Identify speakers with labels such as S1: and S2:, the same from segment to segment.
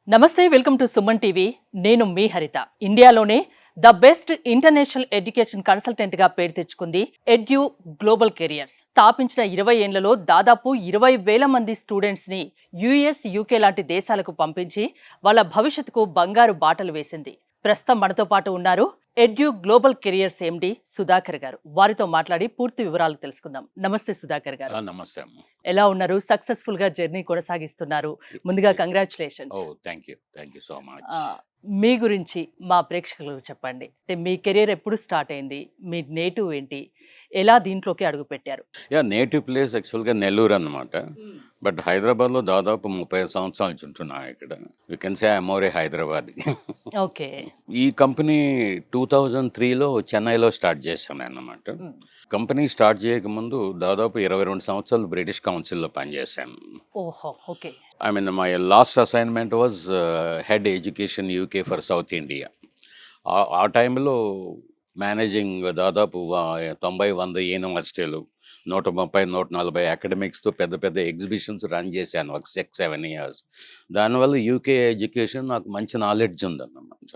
S1: నమస్తే, welcome to Suman TV. నేను మీ హరిత. ఇండియాలోనే ద బెస్ట్ ఇంటర్నేషనల్ ఎడ్యుకేషన్ కన్సల్టెంట్గా పేరు తెచ్చుకుంది ఎడ్యూ గ్లోబల్ కెరియర్స్. స్థాపించిన 20 ఏళ్లలో దాదాపు 20,000 మంది స్టూడెంట్స్ని యుఎస్, యూకే లాంటి దేశాలకు పంపించి వాళ్ళ భవిష్యత్తుకు బంగారు బాటలు వేసింది. ప్రస్తుతం మనతో పాటు ఉన్నారు ఎడ్యూ గ్లోబల్ కెరియర్స్ ఎండి సుధాకర్ గారు. వారితో మాట్లాడి పూర్తి వివరాలు తెలుసుకుందాం. నమస్తే సుధాకర్ గారు.
S2: నమస్తే అమ్మ.
S1: ఎలా ఉన్నారు? సక్సెస్ఫుల్ గా జర్నీ కొనసాగిస్తున్నారు. ముందుగా congratulations.
S2: Oh thank you so much.
S1: మీ గురించి మా ప్రేక్షకులకు చెప్పండి. అంటే మీ కెరీర్ ఎప్పుడు స్టార్ట్ అయింది? మీ నేటివ్ ఏంటి? ఎలా దీంట్లోకి అడుగు పెట్టారు?
S2: నేటివ్ ప్లేస్ యాక్చువల్గా నెల్లూరు అన్నమాట. బట్ హైదరాబాద్లో దాదాపు 35 సంవత్సరాల నుంచి ఉంటున్నా ఇక్కడ. You can say I'm more A Hyderabad.
S1: Okay.
S2: ఈ కంపెనీ 2003లో చెన్నైలో స్టార్ట్ చేశాను అన్నమాట. కంపెనీ స్టార్ట్ చేయకముందు దాదాపు 22 సంవత్సరాలు బ్రిటిష్ కౌన్సిల్లో పనిచేశాను.
S1: ఓహో, okay.
S2: I mean my last assignment was head education UK for south India. ఆ టైంలో మేనేజింగ్ దాదాపు 90-100 యూనివర్సిటీలు, 130, 140 అకాడమిక్స్తో పెద్ద పెద్ద ఎగ్జిబిషన్స్ రన్ చేశాను ఒక 6-7 ఇయర్స్. దానివల్ల యూకే ఎడ్యుకేషన్ నాకు మంచి నాలెడ్జ్ ఉందన్నమాట.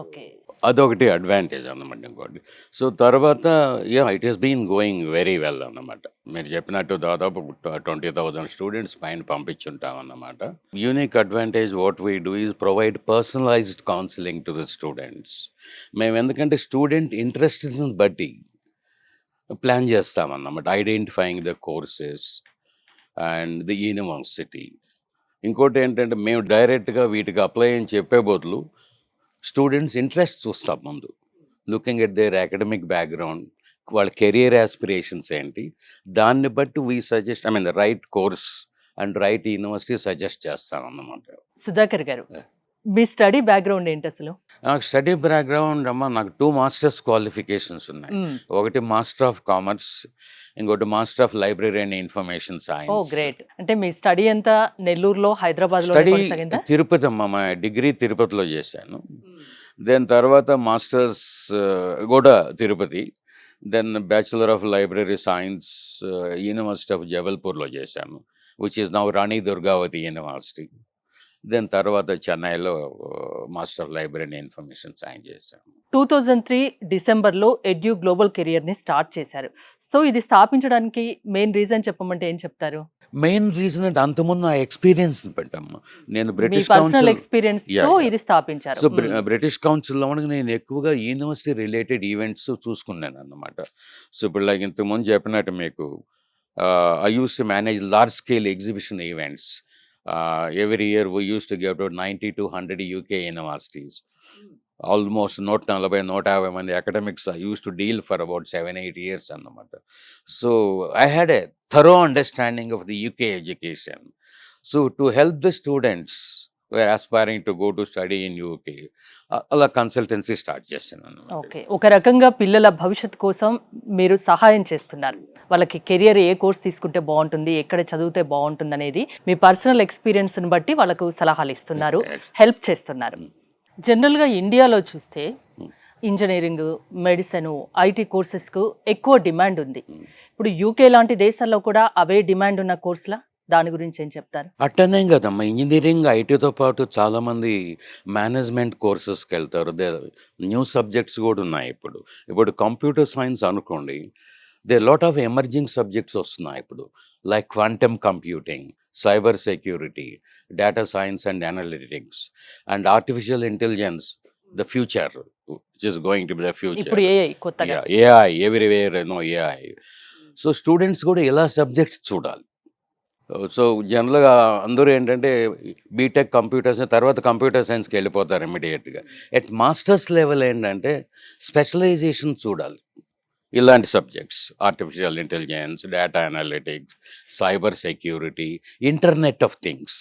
S1: ఓకే.
S2: అదొకటి అడ్వాంటేజ్ అన్నమాట. ఇంకోటి సో తర్వాత it is been going very well అన్నమాట. మీరు చెప్పినట్టు దాదాపు 20,000 స్టూడెంట్స్ పైన పంపించుంటాం అన్నమాట. Unique advantage what we do is provide personalised counselling to the students. మేము ఎందుకంటే స్టూడెంట్ ఇంట్రెస్ట్ని బట్టి ప్లాన్ చేస్తామన్నమాట. Identifying the courses and the university. ఇంకోటి ఏంటంటే మేము డైరెక్ట్గా వీటికి అప్లై అని చెప్పే బదులు స్టూడెంట్స్ ఇంట్రెస్ట్ చూస్తాం ముందు. Looking at their academic background, వాళ్ళ కెరియర్ ఆస్పిరేషన్స్ ఏంటి, దాన్ని బట్టి we suggest the right course and right university suggest చేస్తాం అన్నమాట.
S1: సుధాకర్ గారు, మీ స్టడీ బ్యాక్గ్రౌండ్ ఏంటి అసలు?
S2: నాకు స్టడీ బ్యాక్గ్రౌండ్ నాకు 2 మాస్టర్స్ క్వాలిఫికేషన్స్ ఉన్నాయి. ఒకటి మాస్టర్ ఆఫ్ కామర్స్, ఇంకోటి master of library and information
S1: ఓ
S2: సైన్స్.
S1: గ్రేట్. అంటే మీ స్టడీ అంతా నెల్లూరులో, హైదరాబాద్లో
S2: స్టడీ
S1: కొనసాగిందా?
S2: తిరుపతి అమ్మ, మా డిగ్రీ తిరుపతిలో చేశాను. దెన్ తర్వాత మాస్టర్స్ కూడా Tirupati. Then bachelor of library science university of జబల్పూర్లో చేశాను, which is now Rani Durgavati university. Then తర్వాత చెన్నైలో master of library and information science చేశాను.
S1: 2003 డిసెంబర్లో ఎడ్యూ గ్లోబల్ కెరియర్ని స్టార్ట్ చేశారు. సో ఇది స్థాపించడానికి మెయిన్ రీజన్ చెప్పమంటే ఏం చెప్తారు?
S2: మెయిన్ రీజన్ అంటే అంతకుముందు నా ఎక్స్పీరియన్స్ పెట్టాము. నేను
S1: మీ
S2: బ్రిటిష్
S1: పర్సనల్
S2: కౌన్సిల్
S1: ఎక్స్పీరియన్స్ తో ఇది స్థాపించారు.
S2: సో బ్రిటిష్ కౌన్సిల్లో నేను ఎక్కువగా యూనివర్సిటీ రిలేటెడ్ ఈవెంట్స్ చూసుకున్నాను అన్నమాట. సో ఇప్పుడు లైక్ ఇంతకుముందు చెప్పినట్టు మీకు I use to manage large scale exhibition events. Every year we use to give about 90 to 100 UK universities. Almost 140-150 మంది academics I use to deal for about 7-8 years అన్నమాట. So I had a thorough understanding of the UK education. So to help the students where aspiring to go to study in UK, అలా consultancy start చేస్తున్నాను.
S1: Okay. ఒక రకంగా పిల్లల భవిష్యత్తు కోసం మీరు సహాయం చేస్తున్నారు. వాళ్ళకి కెరియర్ ఏ కోర్స్ తీసుకుంటే బాగుంటుంది, ఎక్కడ చదివితే బాగుంటుంది అనేది మీ పర్సనల్ ఎక్స్పీరియన్స్ని బట్టి వాళ్ళకు సలహాలు ఇస్తున్నారు, హెల్ప్ చేస్తున్నారు. జనరల్గా ఇండియాలో చూస్తే ఇంజనీరింగ్, మెడిసిన్, ఐటీ కోర్సెస్కు ఎక్కువ డిమాండ్ ఉంది. ఇప్పుడు యూకే లాంటి దేశాల్లో కూడా అవే డిమాండ్ ఉన్న కోర్సులా? దాని గురించి ఏం చెప్తారు?
S2: అట్టనే కదమ్మా, ఇంజనీరింగ్ ఐటీతో పాటు చాలామంది మేనేజ్మెంట్ కోర్సెస్కి వెళ్తారు. న్యూ సబ్జెక్ట్స్ కూడా ఉన్నాయి. ఇప్పుడు కంప్యూటర్ సైన్స్ అనుకోండి, they lot of emerging subjects వస్తున్నాయి ఇప్పుడు, like quantum computing, cyber security, data science and analytics and artificial intelligence, the future which is going to be the future.
S1: ఇప్పుడు AI కొత్తగా
S2: AI everywhere, AI. So students కూడా ఇలా subjects చూడాలి. So జనరల్గా అందరూ ఏంటంటే బీటెక్ కంప్యూటర్స్ తర్వాత computer సైన్స్కి వెళ్ళిపోతారు ఇమ్మీడియట్గా. ఎట్ మాస్టర్స్ లెవెల్ ఏంటంటే స్పెషలైజేషన్ చూడాలి. ఇలాంటి subjects artificial intelligence, data analytics, cyber security, internet of things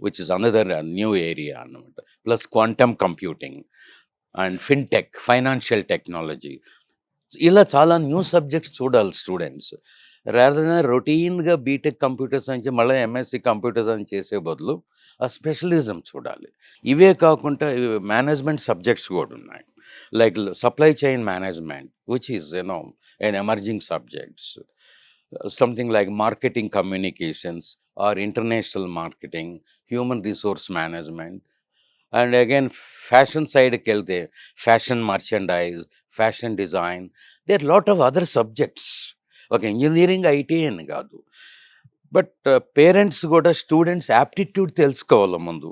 S2: which is another new area అన్నమాట. Plus quantum computing and fintech, financial technology, ఇలా చాలా న్యూ సబ్జెక్ట్స్ చూడాలి స్టూడెంట్స్. రాదర్ రొటీన్గా బీటెక్ కంప్యూటర్ సైన్స్ మళ్ళీ MSc computer science చేసే బదులు ఆ స్పెషలిజం చూడాలి. ఇవే కాకుండా మేనేజ్మెంట్ సబ్జెక్ట్స్ కూడా ఉన్నాయి, like supply chain management which is an emerging subjects, something like marketing communications or international marketing, human resource management, and again fashion సైడ్కి వెళ్తే fashion merchandise, fashion design, there lot of other subjects. ఒక engineering IT అని కాదు. But parents కూడా students aptitude తెలుసుకోవాలి ముందు.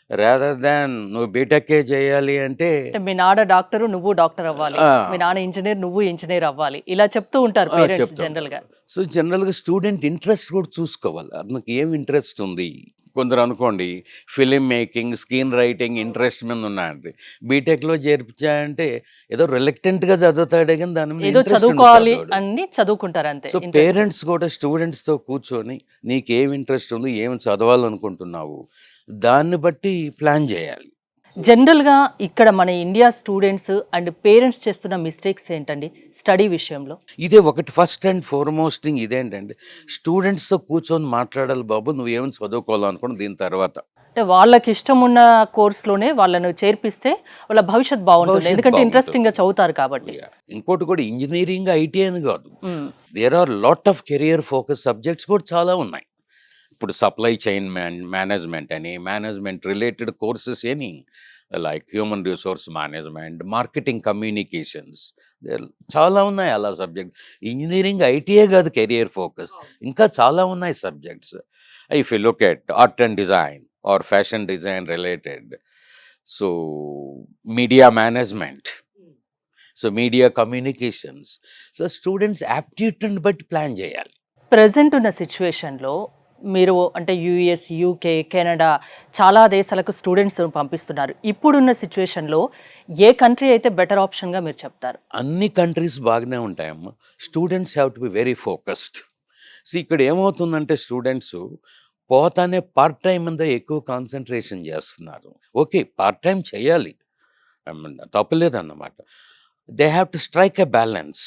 S2: Rather than నువ్వు బీటెక్కే చేయాలి అంటే
S1: అంటే మీ నాన్న డాక్టరు, నువ్వు డాక్టర్ అవ్వాలి.
S2: ఆ,
S1: మీ నాన్న ఇంజినీర్, నువ్వు ఇంజినీర్ అవ్వాలి. ఇలా చెప్తూ ఉంటారు
S2: ఆ,
S1: పేరెంట్స్
S2: చెప్తా
S1: జనరల్ గా.
S2: ఉంటారు. సో జనరల్గా స్టూడెంట్ ఇంట్రెస్ట్ కూడా చూసుకోవాలి. అతనికి ఏం ఇంట్రెస్ట్ ఉంది. కొందరు అనుకోండి film making, screen writing interest మీద ఉన్నాయండి. బీటెక్లో చేర్పించాయంటే ఏదో రిలక్టెంట్గా చదువుతాడే కానీ దాని మీద
S1: ఏదో
S2: ఇంట్రెస్ట్ ఉండి
S1: చదువుకోవాలి
S2: చదవడు.
S1: అని చదువుకుంటారు అంతే.
S2: So
S1: interest.
S2: పేరెంట్స్ కూడా స్టూడెంట్స్తో కూర్చొని నీకేం ఇంట్రెస్ట్ ఉంది, ఏం చదవాలనుకుంటున్నావు, దాన్ని బట్టి ప్లాన్ చేయాలి.
S1: జనరల్ గా ఇక్కడ మన ఇండియా స్టూడెంట్స్ అండ్ పేరెంట్స్ చేస్తున్న మిస్టేక్స్ ఏంటండి స్టడీ విషయంలో?
S2: ఇదే ఒకటి ఫస్ట్ అండ్ ఫార్మోస్ట్ థింగ్ ఇదేంటంటే స్టూడెంట్స్తో కూర్చొని మాట్లాడాలి బాబు, నువ్వేం చదువుకోవాలనుకుని దీని తర్వాత.
S1: అంటే వాళ్ళకి ఇష్టం ఉన్న కోర్సులోనే వాళ్ళను చేర్పిస్తే వాళ్ళ భవిష్యత్ బాగుంటుంది.
S2: భవిష్యత్
S1: ఎందుకంటే
S2: బాగుంటుంది.
S1: ఇంట్రెస్టింగ్ గా చదువుతారు కాబట్టి.
S2: ఇంకోటి కూడా ఇంజనీరింగ్ ఐటీ అని కాదు,
S1: hmm.
S2: There are lot of career focus subjects కూడా చాలా ఉన్నాయి. ఇప్పుడు సప్లై చైన్ మేనేజ్మెంట్ అని, మేనేజ్మెంట్ రిలేటెడ్ కోర్సెస్ అని, like human resource management, marketing communications, చాలా ఉన్నాయి అలా సబ్జెక్ట్. ఇంజనీరింగ్ ఐటీయే కాదు కెరియర్ ఫోకస్, ఇంకా చాలా ఉన్నాయి subjects. If you look at art and design or fashion design related, so media management, so media communications. So students యాప్టిట్యూడ్ని బట్టి ప్లాన్ చేయాలి.
S1: ప్రజెంట్ ఉన్న సిచ్యువేషన్లో మీరు అంటే యుఎస్, యూకే, కెనడా చాలా దేశాలకు స్టూడెంట్స్ పంపిస్తున్నారు. ఇప్పుడున్న సిచ్యువేషన్లో ఏ కంట్రీ అయితే బెటర్ ఆప్షన్గా మీరు చెప్తారు?
S2: అన్ని కంట్రీస్ బాగానే ఉంటాయమ్మా. Students have to be very focused. So ఇక్కడ ఏమవుతుందంటే స్టూడెంట్స్ పోతానే పార్ట్ టైం మీద ఎక్కువ కాన్సన్ట్రేషన్ చేస్తున్నారు. ఓకే, పార్ట్ టైం చేయాలి, తప్పులేదన్నమాట. They have to strike a balance,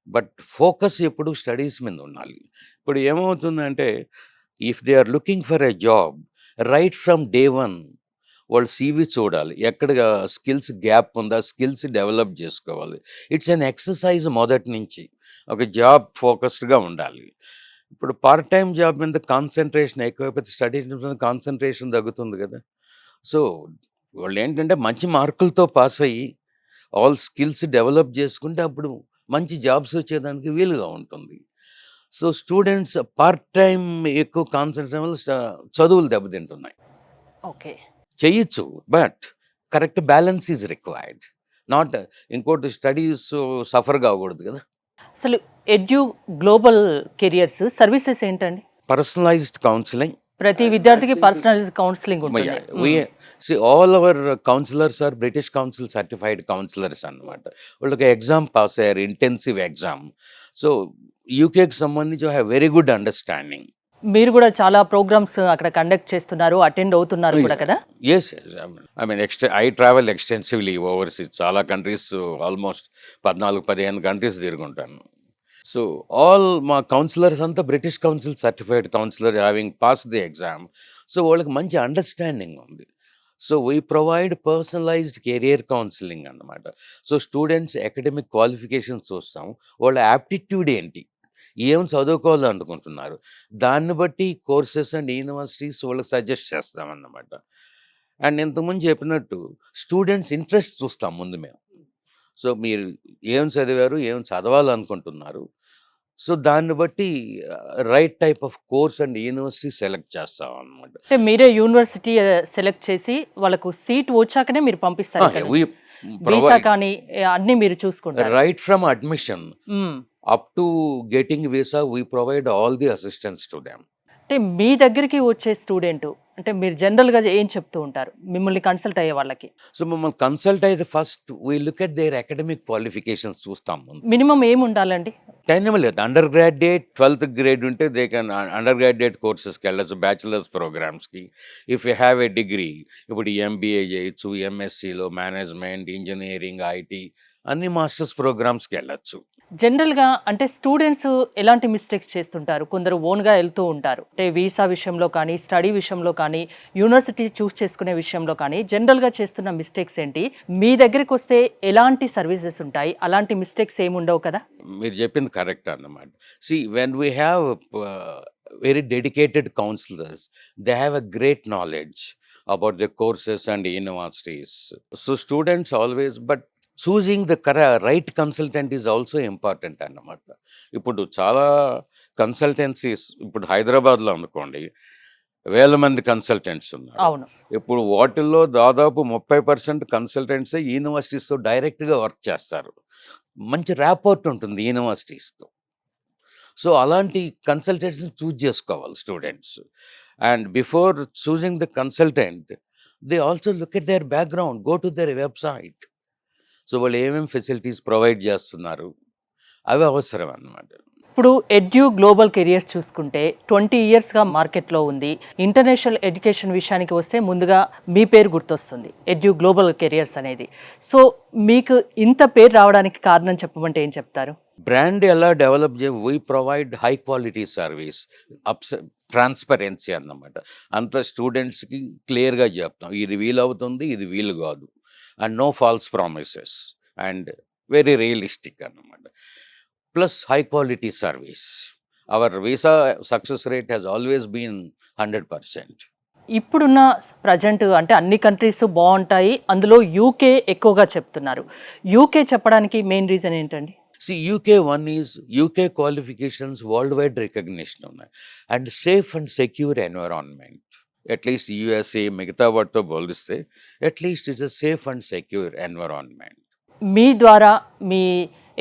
S2: but focus ఎప్పుడు స్టడీస్ మీద ఉండాలి. ఇప్పుడు ఏమవుతుందంటే if they are looking for a job, right from day one వాళ్ళు సీవీ చూడాలి, ఎక్కడ స్కిల్స్ గ్యాప్ ఉందా, స్కిల్స్ డెవలప్ చేసుకోవాలి. It's an exercise. మొదటి నుంచి ఒక జాబ్ ఫోకస్డ్గా ఉండాలి. ఇప్పుడు పార్ట్ టైం జాబ్ మీద కాన్సన్ట్రేషన్ ఎక్కువైపోతే స్టడీ మీద కాన్సన్ట్రేషన్ తగ్గుతుంది కదా. సో వాళ్ళు ఏంటంటే మంచి మార్కులతో పాస్ అయ్యి ఆల్ స్కిల్స్ డెవలప్ చేసుకుంటే అప్పుడు మంచి జాబ్స్ వచ్చేదానికి వీలుగా ఉంటుంది. సో స్టూడెంట్స్ పార్ట్ టైం ఎక్కువ కాన్సన్ట్రేషన్ వల్ల చదువులు దెబ్బతింటున్నాయి.
S1: ఓకే.
S2: చేయొచ్చు, but correct balance is required. Not ఇంకోటి స్టడీస్ సఫర్ కాకూడదు కదా.
S1: అసలు ఎడ్యూ గ్లోబల్ కెరియర్స్ సర్వీసెస్ ఏంటండి?
S2: Personalised counselling.
S1: ప్రతి విద్యార్థికి పర్సనలైజ్ కౌన్సిలింగ్ ఉంటుంది.
S2: All our counsellors are British Council certified counsellors అన్నమాట. వాళ్ళకి ఎగ్జామ్ పాస్ అయ్యారు, ఇంటెన్సివ్ ఎగ్జామ్. సో యూకేకి సంబంధించి హ్యావ్ వెరీ గుడ్ అండర్స్టాండింగ్.
S1: మీరు కూడా చాలా ప్రోగ్రామ్స్ అక్కడ కండక్ట్ చేస్తున్నారు, అటెండ్ అవుతున్నారు కూడా కదా?
S2: Yes, I mean I travel extensively overseas. చాలా కంట్రీస్, ఆల్మోస్ట్ 14-15 కంట్రీస్ తిరుగుంటాను. సో ఆల్ మా కౌన్సిలర్స్ అంతా British Council certified counsellor having pass the exam. So వాళ్ళకి మంచి అండర్స్టాండింగ్ ఉంది. So we provide personalised career counselling అన్నమాట. సో స్టూడెంట్స్ అకాడమిక్ క్వాలిఫికేషన్స్ చూస్తాం, వాళ్ళ యాప్టిట్యూడ్ ఏంటి, ఏం చదువుకోవాలనుకుంటున్నారు, దాన్ని బట్టి కోర్సెస్ అండ్ యూనివర్సిటీస్ వాళ్ళకి సజెస్ట్ చేస్తామన్నమాట. అండ్ ఇంతకుముందు చెప్పినట్టు స్టూడెంట్స్ ఇంట్రెస్ట్ చూస్తాం ముందు మేము. సో మీరు ఏం చదివారు, ఏం చదవాలనుకుంటున్నారు, సో దాన్ని బట్టి right type of course and university select చేస్తాం అన్నమాట.
S1: అంటే మీరే యూనివర్సిటీ సెలెక్ట్ చేసి వాళ్ళకు సీట్ వచ్చాకనే మీరు పంపిస్తారు ఇక్కడ నుంచి. వీసా కానీ అన్ని మీరు చూసుకుంటారు.
S2: Right from admission
S1: hmm.
S2: Up to getting visa we provide all the assistance to them.
S1: అంటే మీ దగ్గరికి వచ్చే స్టూడెంట్ అంటే మీరు జనరల్గా ఏం చెప్తూ ఉంటారు మిమ్మల్ని కన్సల్ట్ అయ్యే వాళ్ళకి?
S2: సో మమ్మల్ని కన్సల్ట్ అయితే first we look at their academic qualifications చూస్తాం ముందు.
S1: మినిమం ఏమి ఉండాలండి?
S2: టైం లేదు, అండర్ గ్రాడ్యుయేట్ 12th గ్రేడ్ ఉంటే దే కెన్ అండర్ గ్రాడ్యుయేట్ కోర్సెస్కి వెళ్ళచ్చు, బ్యాచిలర్స్ ప్రోగ్రామ్స్కి. If you have a degree, ఇప్పుడు ఎంబీఏ చేయొచ్చు, ఎంఎస్సిలో మేనేజ్మెంట్, ఇంజనీరింగ్, ఐటీ అన్ని మాస్టర్స్ ప్రోగ్రామ్స్కి వెళ్ళచ్చు.
S1: జనరల్గా అంటే స్టూడెంట్స్ ఎలాంటి మిస్టేక్స్ చేస్తుంటారు? కొందరు ఓన్గా వెళ్తూ ఉంటారు, అంటే వీసా విషయంలో కానీ, స్టడీ విషయంలో కానీ, యూనివర్సిటీ చూస్ చేసుకునే విషయంలో కానీ జనరల్గా చేస్తున్న మిస్టేక్స్ ఏంటి? మీ దగ్గరికి వస్తే ఎలాంటి సర్వీసెస్ ఉంటాయి? అలాంటి మిస్టేక్స్ ఏమి ఉండవు కదా?
S2: మీరు చెప్పింది కరెక్ట్ అన్నమాట. See when we have very dedicated counsellors, they have a great knowledge. about the courses and universities. So students always, but choosing the right consultant is also important అన్నమాట. ఇప్పుడు చాలా కన్సల్టెన్సీస్ ఇప్పుడు హైదరాబాద్లో అనుకోండి వేల మంది కన్సల్టెంట్స్ ఉన్నారు.
S1: అవును.
S2: ఇప్పుడు వాటిల్లో దాదాపు 30% కన్సల్టెంట్సే యూనివర్సిటీస్తో డైరెక్ట్గా వర్క్ చేస్తారు. మంచి ర్యాపోర్ట్ ఉంటుంది యూనివర్సిటీస్తో. సో అలాంటి కన్సల్టెంట్స్ని చూజ్ చేసుకోవాలి students. And before choosing the consultant they also look at their background, go to their website. So వాళ్ళు ఏమేమి ఫెసిలిటీస్ ప్రొవైడ్ చేస్తున్నారు అవి అవసరం అన్నమాట.
S1: ఇప్పుడు ఎడ్యూ గ్లోబల్ కెరియర్స్ చూసుకుంటే 20 ఇయర్స్గా మార్కెట్లో ఉంది. ఇంటర్నేషనల్ ఎడ్యుకేషన్ విషయానికి వస్తే ముందుగా మీ పేరు గుర్తొస్తుంది, ఎడ్యూ గ్లోబల్ కెరియర్స్ అనేది. సో మీకు ఇంత పేరు రావడానికి కారణం చెప్పమంటే ఏం చెప్తారు?
S2: బ్రాండ్ ఎలా develop we provide high quality service, transparency అన్నమాట. అంత స్టూడెంట్స్కి క్లియర్గా చెప్తాం ఇది వీలవుతుంది, ఇది వీలు కాదు, and no false promises and very realistic అన్నమాట. Plus high quality service. Our visa success rate has always been 100%.
S1: ఇప్పుడున్న ప్రజెంట్ అంటే అన్ని కంట్రీస్ బాగుంటాయి, అందులో యూకే ఎక్కువగా చెప్తున్నారు. యూకే చెప్పడానికి మెయిన్ రీజన్ ఏంటండి?
S2: UK one is UK qualifications worldwide recognition ఉన్నాయి and safe and secure environment. At least USA మిగతా వాటితో పోలిస్తే at least it's a safe and secure environment.
S1: మీ ద్వారా మీ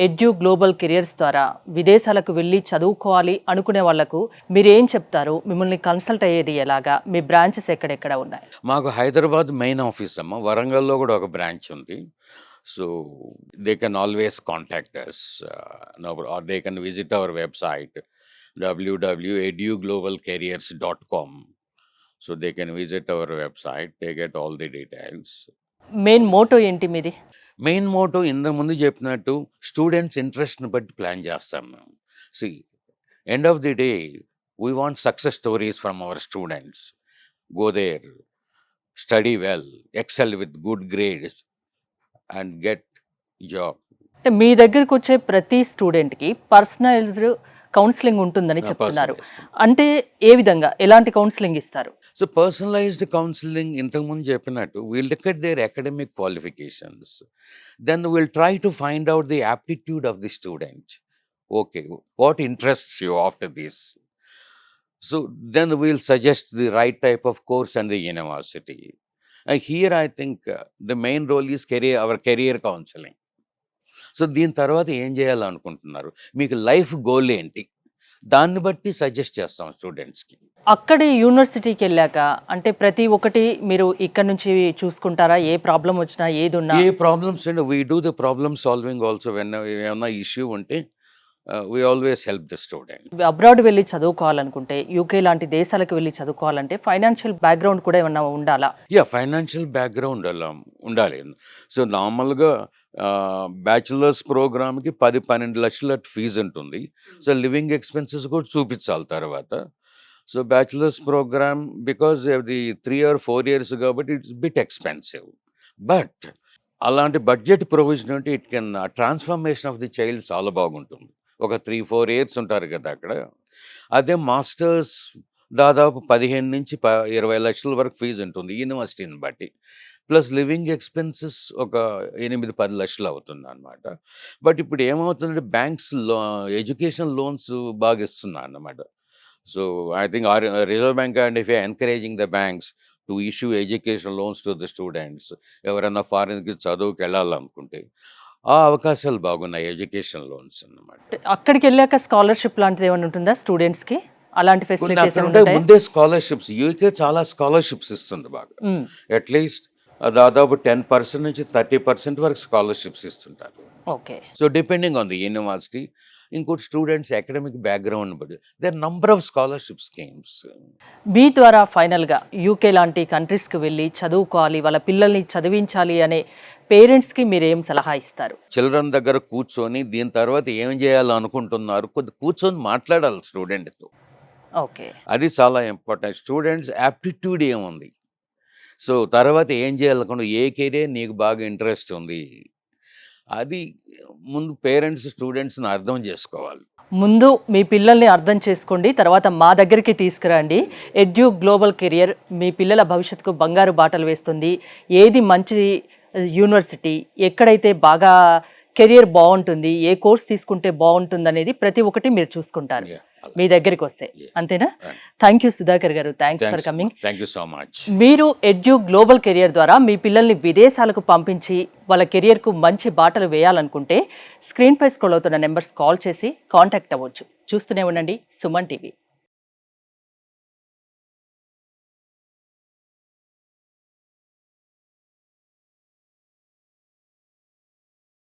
S1: ఎడ్యూ గ్లోబల్ కెరియర్స్ ద్వారా విదేశాలకు వెళ్ళి చదువుకోవాలి అనుకునే వాళ్ళకు మీరు ఏం చెప్తారు? మిమ్మల్ని కన్సల్ట్ అయ్యేది ఎలాగా? మీ బ్రాంచెస్ ఎక్కడెక్కడ ఉన్నాయి?
S2: మాకు హైదరాబాద్ మెయిన్ ఆఫీస్ అమ్మ, వరంగల్లో కూడా ఒక బ్రాంచ్ ఉంది. So they can always contact us or they can visit our website www.eduglobalcareers.com. So they can visit our website, they get all the details.
S1: Main motto ఏంటి మీది?
S2: మెయిన్ మోటో ఇంతకు ముందు చెప్పినట్టు స్టూడెంట్స్ ఇంట్రెస్ట్ని బట్టి ప్లాన్ చేస్తాం మేము. End of the day we want success stories from our students. Go there, study well, excel with good grades and get job.
S1: అంటే మీ దగ్గరకు వచ్చే ప్రతి స్టూడెంట్కి పర్సనలైజ్డ్ కౌన్సిలింగ్ ఉంటుందని చెప్తున్నారు. అంటే ఏ విధంగా, ఎలాంటి కౌన్సిలింగ్ ఇస్తారు?
S2: సో పర్సనలైజ్డ్ కౌన్సిలింగ్ ఇంతకుముందు చెప్పినట్టు we'll look at their academic qualifications, then will try to find out the aptitude of the student. Okay, what interests you after this? So then we'll suggest the right type of course and the university. Here I think the main role is our career counselling. So దీని తర్వాత ఏం చేయాలనుకుంటున్నారు, మీకు life goal ఏంటి, దాన్ని బట్టి suggest చేస్తాం స్టూడెంట్స్కి.
S1: అక్కడి యూనివర్సిటీకి వెళ్ళాక అంటే ప్రతి ఒక్కటి మీరు ఇక్కడ నుంచి చూసుకుంటారా? ఏ ప్రాబ్లం వచ్చినా, ఏది ఉన్నా?
S2: ఏ ప్రాబ్లమ్స్ అండి, we do the problem solving also. When ఏమన్నా ఇష్యూ ఉంటే we always help the student.
S1: Abroad వెళ్ళి చదువుకోవాలనుకుంటే, యూకే లాంటి దేశాలకు వెళ్ళి చదువుకోవాలంటే ఫైనాన్షియల్ బ్యాక్గ్రౌండ్ కూడా ఏమన్నా ఉండాలా?
S2: ఫైనాన్షియల్ బ్యాక్గ్రౌండ్ అలా ఉండాలి. సో నార్మల్గా బ్యాచిలర్స్ ప్రోగ్రామ్కి 10-12 లక్షల ఫీజు ఉంటుంది. సో లివింగ్ ఎక్స్పెన్సెస్ కూడా చూపించాలి తర్వాత. సో బ్యాచిలర్స్ ప్రోగ్రామ్ బికాజ్ అది 3 or 4 years కాబట్టి ఇట్స్ బిట్ ఎక్స్పెన్సివ్. బట్ అలాంటి బడ్జెట్ ప్రొవిజన్ ఉంటే it can transformation of the child చాలా బాగుంటుంది. ఒక 3-4 years ఉంటారు కదా అక్కడ. అదే మాస్టర్స్ దాదాపు 15 నుంచి 20 లక్షల వరకు ఫీజు ఉంటుంది యూనివర్సిటీని బట్టి. ప్లస్ లివింగ్ ఎక్స్పెన్సెస్ ఒక 8-10 లక్షలు అవుతుంది అనమాట. బట్ ఇప్పుడు ఏమవుతుందంటే బ్యాంక్స్ ఎడ్యుకేషన్ లోన్స్ బాగా ఇస్తున్నారు అన్నమాట. So I think reserve bank and if encouraging the banks to issue education loans to the students. ఎవరైనా ఫారిన్కి చదువుకి వెళ్ళాలనుకుంటే ఆ అవకాశాలు బాగున్నాయి ఎడ్యుకేషన్ లోన్స్ అన్నమాట.
S1: అక్కడికి వెళ్ళాక స్కాలర్షిప్ లాంటిది ఏమైనా ఉంటుందా స్టూడెంట్స్కి? అలాంటి ఫెసిలిటీస్
S2: ముందే స్కాలర్షిప్స్, యూకే చాలా స్కాలర్షిప్స్ ఇస్తుంది బాగా. అట్లీస్ట్ దాదాపు 10% నుంచి 30% వరకు స్కాలర్షిప్స్ ఇస్తుంటారు.
S1: Okay.
S2: So depending on the university, ఇంకోటి స్టూడెంట్స్ అకాడమిక్ బ్యాక్గ్రౌండ్ బట్టి their number of scholarship schemes.
S1: మీ ద్వారా ఫైనల్గా యూకే లాంటి కంట్రీస్కి వెళ్ళి చదువుకోవాలి, వాళ్ళ పిల్లల్ని చదివించాలి అనే పేరెంట్స్కి మీరు ఏం సలహా ఇస్తారు?
S2: చిల్డ్రన్ దగ్గర కూర్చొని దీని తర్వాత ఏం చేయాలనుకుంటున్నారు కొద్ది కూర్చొని మాట్లాడాలి స్టూడెంట్తో.
S1: ఓకే,
S2: అది చాలా ఇంపార్టెంట్. స్టూడెంట్స్ యాప్టిట్యూడ్ ఏముంది, సో తర్వాత ఏం చేయాలనుకుంటూ ఏ కెరీర్ నీకు బాగా ఇంట్రెస్ట్ ఉంది, అది ముందు పేరెంట్స్ స్టూడెంట్స్ని అర్థం చేసుకోవాలి.
S1: ముందు మీ పిల్లల్ని అర్థం చేసుకోండి, తర్వాత మా దగ్గరికి తీసుకురండి. ఎడ్యూ గ్లోబల్ కెరియర్ మీ పిల్లల భవిష్యత్తుకు బంగారు బాటలు వేస్తుంది. ఏది మంచి యూనివర్సిటీ, ఎక్కడైతే బాగా కెరియర్ బాగుంటుంది, ఏ కోర్స్ తీసుకుంటే బాగుంటుంది అనేది ప్రతి ఒక్కటి మీరు చూసుకుంటారు మీ దగ్గరికి వస్తే, అంతేనా? థ్యాంక్ యూ సుధాకర్ గారు, thanks for coming.
S2: Thank you so much.
S1: మీరు ఎడ్యూ గ్లోబల్ కెరియర్ ద్వారా మీ పిల్లల్ని విదేశాలకు పంపించి వాళ్ళ కెరియర్కు మంచి బాటలు వేయాలనుకుంటే స్క్రీన్పై స్క్రోల్ అవుతున్న నెంబర్స్ కాల్ చేసి కాంటాక్ట్ అవ్వచ్చు. చూస్తూనే ఉండండి సుమన్ టీవీ.